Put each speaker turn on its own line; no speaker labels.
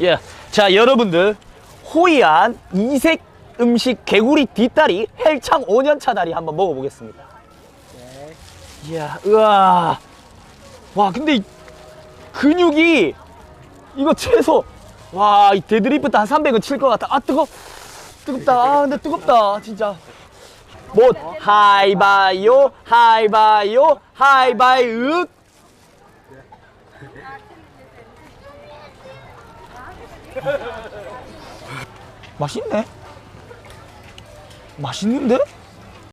예. 자, 여러분들 호이안 이색 음식 개구리 뒷다리 헬창 5년차 다리 한번 먹어보겠습니다. 이야, 으아. 와, 근데 이 근육이 이거 최소 와, 이 데드리프트 한 300은 칠 것 같아. 아, 뜨겁다. 아, 근데 뜨겁다, 진짜. 뭐 하이바이오, 하이바이오, 하이바이윽. 맛있네. 맛있는데?